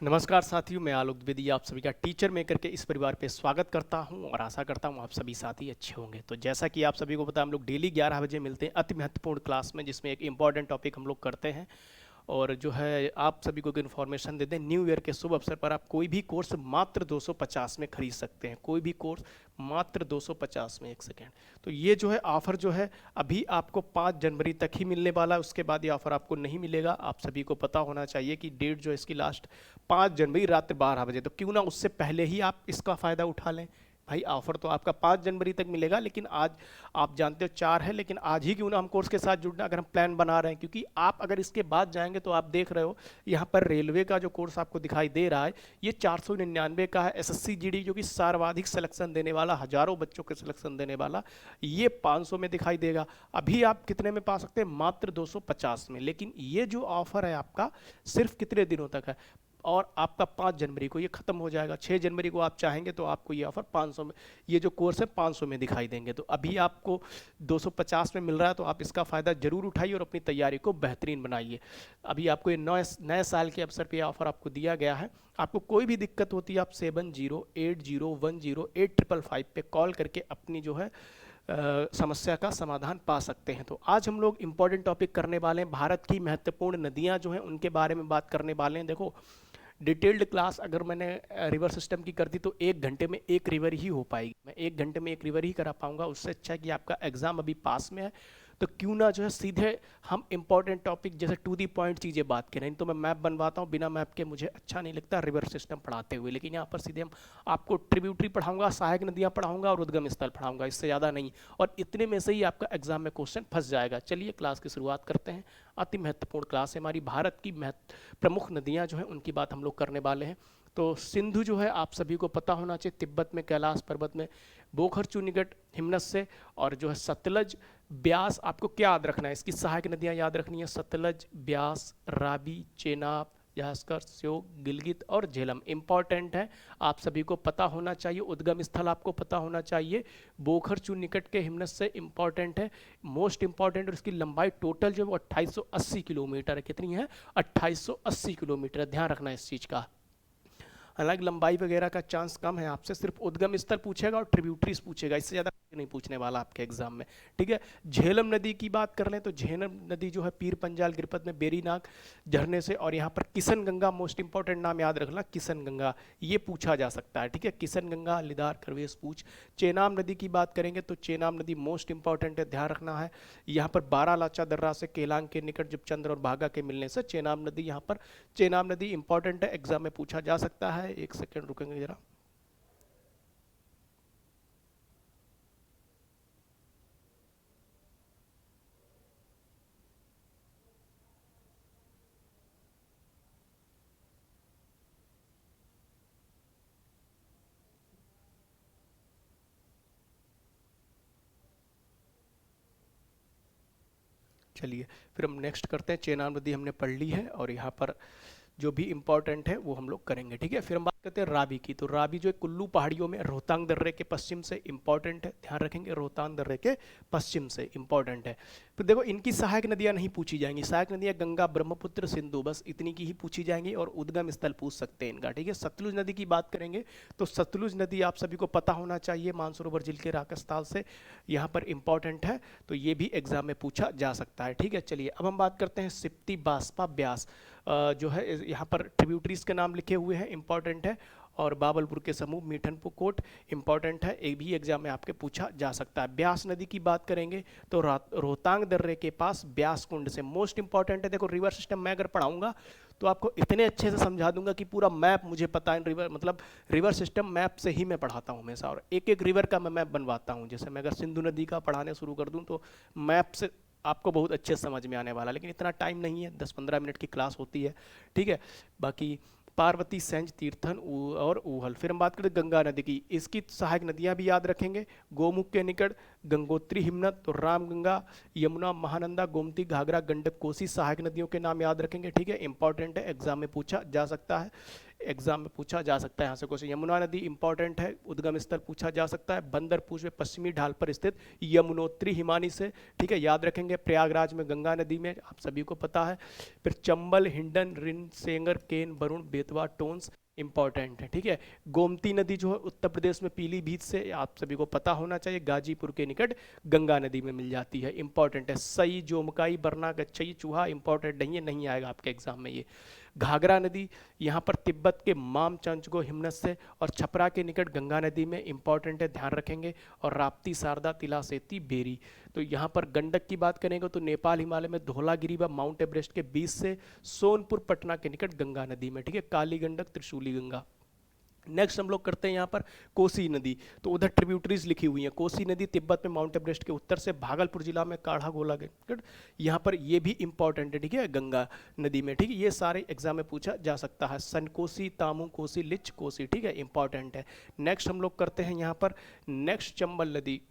नमस्कार साथियों, मैं आलोक द्विवेदी आप सभी का टीचर मेकर के इस परिवार पे स्वागत करता हूं और आशा करता हूं आप सभी साथी अच्छे होंगे। तो जैसा कि आप सभी को पता है, हम लोग डेली 11 बजे मिलते हैं अति महत्वपूर्ण क्लास में, जिसमें एक इंपॉर्टेंट टॉपिक हम लोग करते हैं। और जो है आप सभी को एक इन्फॉर्मेशन दे दें, न्यू ईयर के शुभ अवसर पर आप कोई भी कोर्स मात्र 250 में खरीद सकते हैं। कोई भी कोर्स मात्र 250 में। एक सेकेंड। तो ये जो है ऑफर जो है अभी आपको 5 जनवरी तक ही मिलने वाला है, उसके बाद ये ऑफर आपको नहीं मिलेगा। आप सभी को पता होना चाहिए कि डेट जो है इसकी लास्ट 5 जनवरी रात 12 बजे। तो क्यों ना उससे पहले ही आप इसका फ़ायदा उठा लें। भाई ऑफर तो आपका 5 जनवरी तक मिलेगा, लेकिन आज आप जानते हो 4 है, लेकिन आज ही क्यों ना हम कोर्स के साथ जुड़ना, अगर हम प्लान बना रहे हैं। क्योंकि आप अगर इसके बाद जाएंगे तो आप देख रहे हो यहाँ पर रेलवे का जो कोर्स आपको दिखाई दे रहा है ये 499 का है। एसएससी जीडी जो कि सर्वाधिक सिलेक्शन देने वाला, हजारों बच्चों के सिलेक्शन देने वाला, ये 500 में दिखाई देगा। अभी आप कितने में पा सकते हैं? मात्र 250 में। लेकिन ये जो ऑफर है आपका सिर्फ कितने दिनों तक है, और आपका 5 जनवरी को ये खत्म हो जाएगा। 6 जनवरी को आप चाहेंगे तो आपको ये ऑफर 500 में, ये जो कोर्स है 500 में दिखाई देंगे। तो अभी आपको 250 में मिल रहा है, तो आप इसका फ़ायदा जरूर उठाइए और अपनी तैयारी को बेहतरीन बनाइए। अभी आपको ये नए साल के अवसर पर ऑफर आपको दिया गया है। आपको कोई भी दिक्कत होती है आप 7080108555 पे कॉल करके अपनी जो है समस्या का समाधान पा सकते हैं। तो आज हम लोग इंपॉर्टेंट टॉपिक करने वाले हैं, भारत की महत्वपूर्ण नदियां जो हैं उनके बारे में बात करने वाले हैं। देखो, डिटेल्ड क्लास अगर मैंने रिवर सिस्टम की कर दी तो 1 घंटे में एक रिवर ही हो पाएगी, मैं 1 घंटे में एक रिवर ही करा पाऊंगा। उससे अच्छा है कि आपका एग्जाम अभी पास में है, तो क्यों ना जो है सीधे हम इंपॉर्टेंट टॉपिक जैसे टू दी पॉइंट चीज़ें बात करें। तो मैं मैप बनवाता हूँ, बिना मैप के मुझे अच्छा नहीं लगता रिवर सिस्टम पढ़ाते हुए, लेकिन यहाँ पर सीधे हम आपको ट्रिब्यूटरी पढ़ाऊंगा, सहायक नदियाँ पढ़ाऊंगा और उद्गम स्थल पढ़ाऊंगा, इससे ज़्यादा नहीं। और इतने में से ही आपका एग्जाम में क्वेश्चन फंस जाएगा। चलिए क्लास की शुरुआत करते हैं। अति महत्वपूर्ण क्लास है हमारी, भारत की प्रमुख नदियाँ जो हैं उनकी बात हम लोग करने वाले हैं। तो सिंधु जो है आप सभी को पता होना चाहिए, तिब्बत में कैलाश पर्वत में, बोखरचू निकट हिमनस से, और जो है सतलज ब्यास। आपको क्या याद रखना है? इसकी सहायक नदियां याद रखनी है, सतलज, ब्यास, रावी, चेनाब, यास्कर, श्योक, गिलगित और झेलम। इंपॉर्टेंट है, आप सभी को पता होना चाहिए। उद्गम स्थल आपको पता होना चाहिए, बोखरचू निकट के हिमनस से इंपॉर्टेंट है, मोस्ट इंपॉर्टेंट। और इसकी लंबाई टोटल जो है वो 2880 किलोमीटर है। कितनी है? 2880 किलोमीटर। ध्यान रखना है इस चीज़ का। हालांकि लंबाई वगैरह का चांस कम है, आपसे सिर्फ उद्गम स्थल पूछेगा और ट्रिब्यूटरीज पूछेगा, इससे ज़्यादा नहीं पूछने वाला आपके एग्जाम में। ठीक है। झेलम नदी की बात कर लें तो झेलम नदी जो है पीर पंजाल गिरपत में बेरीनाग झरने से, और यहाँ पर किशन गंगा, मोस्ट इंपॉर्टेंट नाम याद रखना, किशन गंगा, ये पूछा जा सकता है। ठीक है, किशन गंगा, लिदार, करवेश पूछ। चेनाब नदी की बात करेंगे तो चेनाब नदी मोस्ट इंपॉर्टेंट है, ध्यान रखना है। यहाँ पर बारालाचा दर्रा से केलांग के निकट जब चंद्र और भागा के मिलने से चेनाब नदी, यहाँ पर चेनाब नदी इंपॉर्टेंट है, एग्जाम में पूछा जा सकता है। एक सेकेंड रुकेंगे जरा। चलिए फिर हम नेक्स्ट करते हैं। चेनाब नदी हमने पढ़ ली है, और यहाँ पर जो भी इंपॉर्टेंट है वो हम लोग करेंगे। ठीक है, फिर हम बात करते हैं रावी की। तो रावी जो है कुल्लू पहाड़ियों में रोहतांग दर्रे के पश्चिम से इंपॉर्टेंट है, ध्यान रखेंगे, रोहतांग दर्रे के पश्चिम से इंपॉर्टेंट है। फिर देखो, इनकी सहायक नदियां नहीं पूछी जाएंगी। सहायक नदियां गंगा, ब्रह्मपुत्र, सिंधु, बस इतनी की ही पूछी जाएंगी, और उद्गम स्थल पूछ सकते हैं इनका। ठीक है, सतलुज नदी की बात करेंगे तो सतलुज नदी आप सभी को पता होना चाहिए, मानसरोवर जिले के राकस्थाल से यहाँ पर इंपॉर्टेंट है, तो ये भी एग्जाम में पूछा जा सकता है। ठीक है, चलिए अब हम बात करते हैं सिप्ती, बास्पा, ब्यास। जो है यहाँ पर ट्रिब्यूटरीज के नाम लिखे हुए हैं, इंपॉर्टेंट है। और बाबलपुर के समूह, मीठनपुर कोट, इंपॉर्टेंट है, एक भी एग्जाम में आपके पूछा जा सकता है। ब्यास नदी की बात करेंगे तो रोहतांग दर्रे के पास ब्यास कुंड से, मोस्ट इंपॉर्टेंट है। देखो, रिवर सिस्टम मैं अगर पढ़ाऊंगा तो आपको इतने अच्छे से समझा दूंगा कि पूरा मैप मुझे पता है। रिवर मतलब रिवर सिस्टम मैप से ही मैं पढ़ाता हूँ हमेशा, और एक एक रिवर का मैं मैप बनवाता हूँ। जैसे मैं अगर सिंधु नदी का पढ़ाने शुरू कर दूँ तो मैप से आपको बहुत अच्छे समझ में आने वाला, लेकिन इतना टाइम नहीं है, 10-15 मिनट की क्लास होती है। ठीक है, बाकी पार्वती, सेंज, तीर्थन और ऊहल। फिर हम बात करें गंगा नदी की, इसकी सहायक नदियां भी याद रखेंगे, गोमुख के निकट गंगोत्री, हिमनद, तो रामगंगा, यमुना, महानंदा, गोमती, घाघरा, गंडक, कोसी, सहायक नदियों के नाम याद रखेंगे। ठीक है, इंपॉर्टेंट है, एग्जाम में पूछा जा सकता है। एग्जाम में पूछा जा सकता है यहाँ से क्वेश्चन। यमुना नदी इंपॉर्टेंट है, उद्गम स्थल पूछा जा सकता है, बंदरपूर में पश्चिमी ढाल पर स्थित यमुनोत्री हिमानी से, ठीक है, याद रखेंगे। प्रयागराज में गंगा नदी में, आप सभी को पता है। फिर चंबल, हिंडन, रिन, सेंगर, केन, वरुण, बेतवा, टोंस इंपॉर्टेंट है, ठीक है। गोमती नदी जो है उत्तर प्रदेश में पीलीभीत से, आप सभी को पता होना चाहिए, गाजीपुर के निकट गंगा नदी में मिल जाती है, इंपॉर्टेंट है। सई, जोमकाई, बरना, गच्छई, चूहा इंपॉर्टेंट नहीं है, नहीं आएगा आपके एग्जाम में ये। घाघरा नदी यहाँ पर तिब्बत के माम चंचगो हिमनस से और छपरा के निकट गंगा नदी में, इंपॉर्टेंट है, ध्यान रखेंगे। और राप्ती, शारदा, तिला सेती, बेरी। तो यहाँ पर गंडक की बात करेंगे तो नेपाल हिमालय में धौलागिरी व माउंट एवरेस्ट के बीच से सोनपुर पटना के निकट गंगा नदी में, ठीक है। काली गंडक, त्रिशूली गंगा। नेक्स्ट हम लोग करते हैं यहाँ पर कोसी नदी, तो उधर ट्रिब्यूटरीज लिखी हुई हैं। कोसी नदी तिब्बत में माउंट एवरेस्ट के उत्तर से भागलपुर जिला में काढ़ा गोला गढ़, यहाँ पर ये भी इंपॉर्टेंट है, ठीक है, गंगा नदी में, ठीक है। ये सारे एग्जाम में पूछा जा सकता है। सन कोसी, तामू कोसी, लिच कोसी, ठीक है, इंपॉर्टेंट है। नेक्स्ट हम लोग करते हैं यहाँ पर नेक्स्ट चंबल नदी।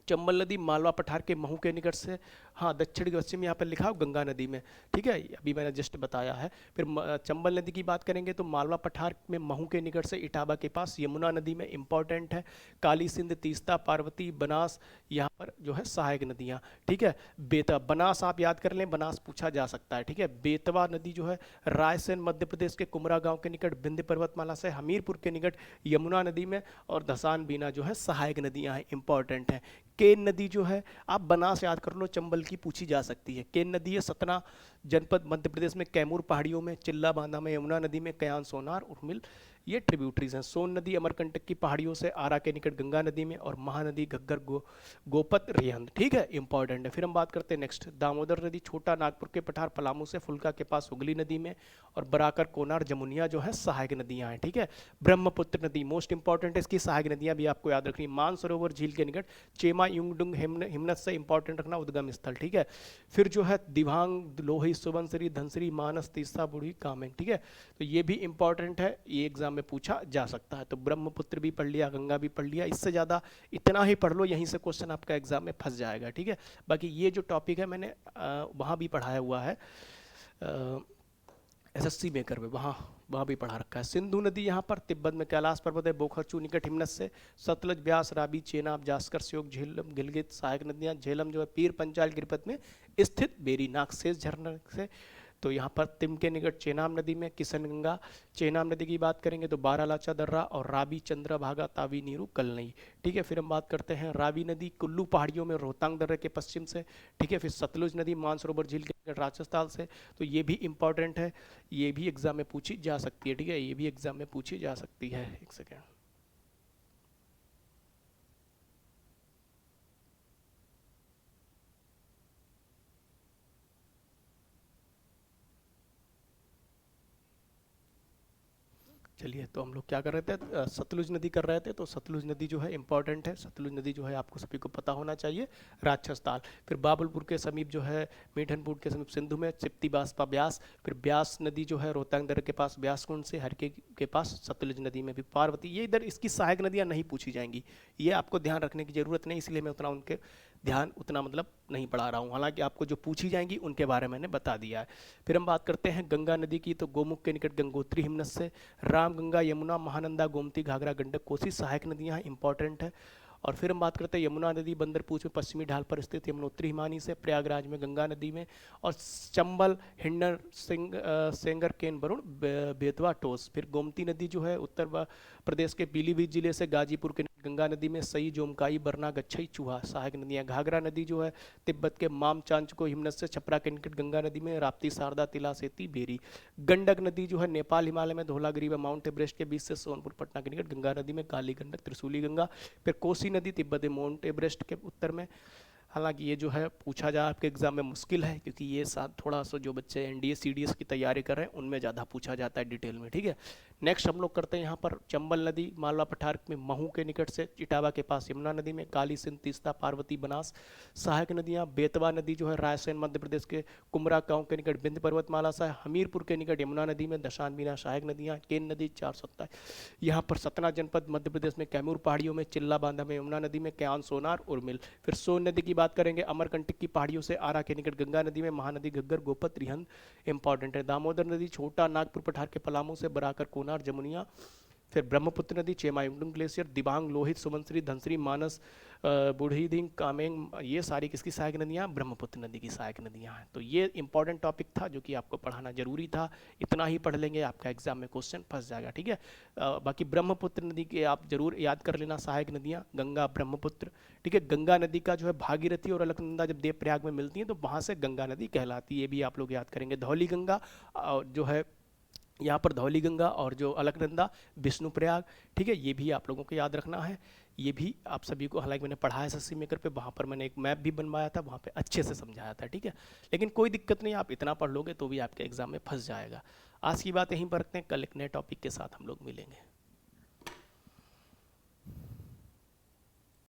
चंबल नदी मालवा पठार के महू के निकट से, हाँ, दक्षिण पश्चिम यहाँ पर लिखा हो गंगा नदी में, ठीक है, अभी मैंने जस्ट बताया है। फिर चंबल नदी की बात करेंगे तो मालवा पठार में महू के निकट से इटावा के पास यमुना नदी में, इंपॉर्टेंट है। काली सिंध, तीस्ता, पार्वती, बनास यहाँ पर जो है सहायक नदियाँ, ठीक है। बेतवा, बनास आप याद कर लें, बनास पूछा जा सकता है, ठीक है। बेतवा नदी जो है रायसेन मध्य प्रदेश के कुमरा गाँव के निकट विंध्य पर्वतमाला से हमीरपुर के निकट यमुना नदी में, और धसान बीना जो है सहायक नदियाँ हैं, इंपॉर्टेंट है। केन नदी जो है आप बनास याद कर लो, चंबल की पूछी जा सकती है। केन नदी है सतना जनपद मध्य प्रदेश में कैमूर पहाड़ियों में, चिल्ला बांधा में, यमुना नदी में, कयान, सोनार, उर्मिल, ये ट्रिब्यूटरीज हैं। सोन नदी अमरकंटक की पहाड़ियों से आरा के निकट गंगा नदी में, और महानदी घग्गर, गोपत, रिहंद, ठीक है, इंपॉर्टेंट है। फिर हम बात करते हैं नेक्स्ट दामोदर नदी, छोटा नागपुर के पठार पलामू से फुल्का के पास हुगली नदी में, और बराकर, कोनार, जमुनिया जो है सहायक नदियां हैं, ठीक है। ब्रह्मपुत्र नदी मोस्ट इंपॉर्टेंट है, इसकी सहायक नदियां भी आपको याद रखनी। मानसरोवर झील के निकट चेमा, युंगडुंग, हिमनत से इंपॉर्टेंट रखना उद्गम स्थल, ठीक है। फिर जो है दिवांग, लोही, सुबनसिरी, धनसिरी, मानस, तीस्ता, बुढ़ी, कामेंग, ठीक है। तो ये भी इंपॉर्टेंट है, ये एग्जाम में पूछा जा सकता है। तो ब्रह्मपुत्र भी पढ़ लिया, गंगा भी पढ़ लिया, इससे ज़्यादा इतना ही पढ़ लो, यहीं से क्वेश्चन आपका एग्जाम में फंस जाएगा, ठीक है। बाकी ये जो टॉपिक है मैंने वहाँ भी पढ़ाया हुआ है, एसएससी मेकर में, वहाँ भी पढ़ा रखा है। सिंधु नदी यहाँ पर तिब्बत में कैलाश पर्वत है, बोखरचू निकट हिमनत से, सतलज, ब्यास, रावी, चेनाब, जास्कर, श्योक, झेलम, गिलगित सहायक नदियाँ। झेलम जो है पीर पंचाल गिरपत में स्थित बेरी नागशेष झरना से, तो यहाँ पर तिम के निकट चेनाब नदी में किशनगंगा। चेनाब नदी की बात करेंगे तो बारालाचा दर्रा, और रावी, चंद्रभागा, तावी, नीरू, कलनई, ठीक है। फिर हम बात करते हैं रावी नदी कुल्लू पहाड़ियों में रोहतांग दर्रे के पश्चिम से, ठीक है। फिर सतलुज नदी मानसरोवर झील के निकट राजस्थान से, तो ये भी इंपॉर्टेंट है, ये भी एग्जाम में पूछी जा सकती है, ठीक है, ये भी एग्जाम में पूछी जा सकती है। एक सेकेंड, चलिए, तो हम लोग क्या कर रहे थे, सतलुज नदी कर रहे थे। तो सतलुज नदी जो है इंपॉर्टेंट है, सतलुज नदी जो है आपको सभी को पता होना चाहिए, राक्षस ताल। फिर बाबुलपुर के समीप जो है, मीठनपुर के समीप सिंधु में चिप्ती, बासपा, ब्यास। फिर ब्यास नदी जो है रोहतांग दर्रे के पास ब्यासकुंड से, हरके के पास सतलुज नदी में भी पार्वती। ये इधर इसकी सहायक नदियाँ नहीं पूछी जाएंगी, ये आपको ध्यान रखने की जरूरत नहीं, इसलिए मैं उतना उनके ध्यान उतना मतलब नहीं पढ़ा रहा हूँ। हालांकि आपको जो पूछी जाएंगी उनके बारे में मैंने बता दिया है। फिर हम बात करते हैं गंगा नदी की, तो गोमुख के निकट गंगोत्री हिमनत से, रामगंगा, यमुना, महानंदा, गोमती, घाघरा, गंडक, कोसी सहायक नदियाँ इंपॉर्टेंट है। और फिर हम बात करते हैं यमुना नदी बंदरपूछ में पश्चिमी ढाल पर स्थित यमुनोत्री हिमानी से, प्रयागराज में गंगा नदी में, और चंबल, हिंडन, सेंगर, केन, वरुण, बेतवा, टोस। फिर गोमती नदी जो है उत्तर प्रदेश के पीलीभीत जिले से गाजीपुर के गंगा नदी में, सई, जोमकाई, बरना, गच्छई, चूहा सहायक नदियाँ। घाघरा नदी जो है तिब्बत के माम चांचको हिमनत से, छपरा के निकट गंगा नदी में, राप्ती, शारदा, तिला सेती, बेरी। गंडक नदी जो है नेपाल हिमालय में धौलागिरी व माउंट एवरेस्ट के बीच से सोनपुर पटना के निकट गंगा नदी में, काली गंडक, त्रिशूली गंगा। फिर कोसी नदी तिब्बत में माउंट एवरेस्ट के उत्तर में। हालांकि ये जो है पूछा जा आपके एग्जाम में मुश्किल है, क्योंकि ये साथ थोड़ा सा जो बच्चे एनडीए सीडीएस की तैयारी कर रहे हैं उनमें ज़्यादा पूछा जाता है डिटेल में, ठीक है। नेक्स्ट हम लोग करते हैं यहाँ पर चंबल नदी मालवा पठार में महू के निकट से, इटावा के पास यमुना नदी में, काली सिंध, तीस्ता, पार्वती, बनास सहायक नदियाँ। बेतवा नदी जो है रायसेन मध्य प्रदेश के कुमरा गाँव के निकट विंध्य पर्वतमाला से, हमीरपुर के निकट यमुना नदी में, दशान बीना सहायक नदियाँ। केन नदी 427 यहाँ पर सतना जनपद मध्य प्रदेश में कैमूर पहाड़ियों में, चिल्ला बांधा में, यमुना नदी में, क्यान, सोनार, उर्मिल। फिर सोन नदी की बात करेंगे अमरकंटक की पहाड़ियों से आरा के निकट गंगा नदी में, महानदी घग्गर, गोपत, रिहंद इंपॉर्टेंट है। दामोदर नदी छोटा नागपुर पठार के पलामू से, बराकर, कोना कोनार, जमुनिया, फिर ब्रह्मपुत्र नदी, चेमायुंडुंग ग्लेशियर, दिबांग, लोहित, सुमनश्री, धनश्री, मानस, बूढ़ीदिंग, कामेंग, ये सारी किसकी सहायक नदियाँ? ब्रह्मपुत्र नदी की सहायक नदियाँ हैं। तो ये इंपॉर्टेंट टॉपिक था जो कि आपको पढ़ाना जरूरी था। इतना ही पढ़ लेंगे आपका एग्जाम में क्वेश्चन फंस जाएगा, ठीक है। बाकी ब्रह्मपुत्र नदी के आप जरूर याद कर लेना सहायक नदियाँ, गंगा, ब्रह्मपुत्र, ठीक है। गंगा नदी का जो है भागीरथी और अलकनंदा जब देवप्रयाग में मिलती हैं तो वहाँ से गंगा नदी कहलाती है, ये भी आप लोग याद करेंगे। धौली गंगा जो है यहाँ पर धौली गंगा, और जो अलकनंदा विष्णुप्रयाग, ठीक है, ये भी आप लोगों को याद रखना है। ये भी आप सभी को, हालांकि मैंने पढ़ा है एसएससी मेकर पे, वहाँ पर मैंने एक मैप भी बनवाया था, वहाँ पे अच्छे से समझाया था, ठीक है। लेकिन कोई दिक्कत नहीं, आप इतना पढ़ लोगे तो भी आपके एग्जाम में फंस जाएगा। आज की बात यहीं पर रखते हैं, कल एक नए टॉपिक के साथ हम लोग मिलेंगे।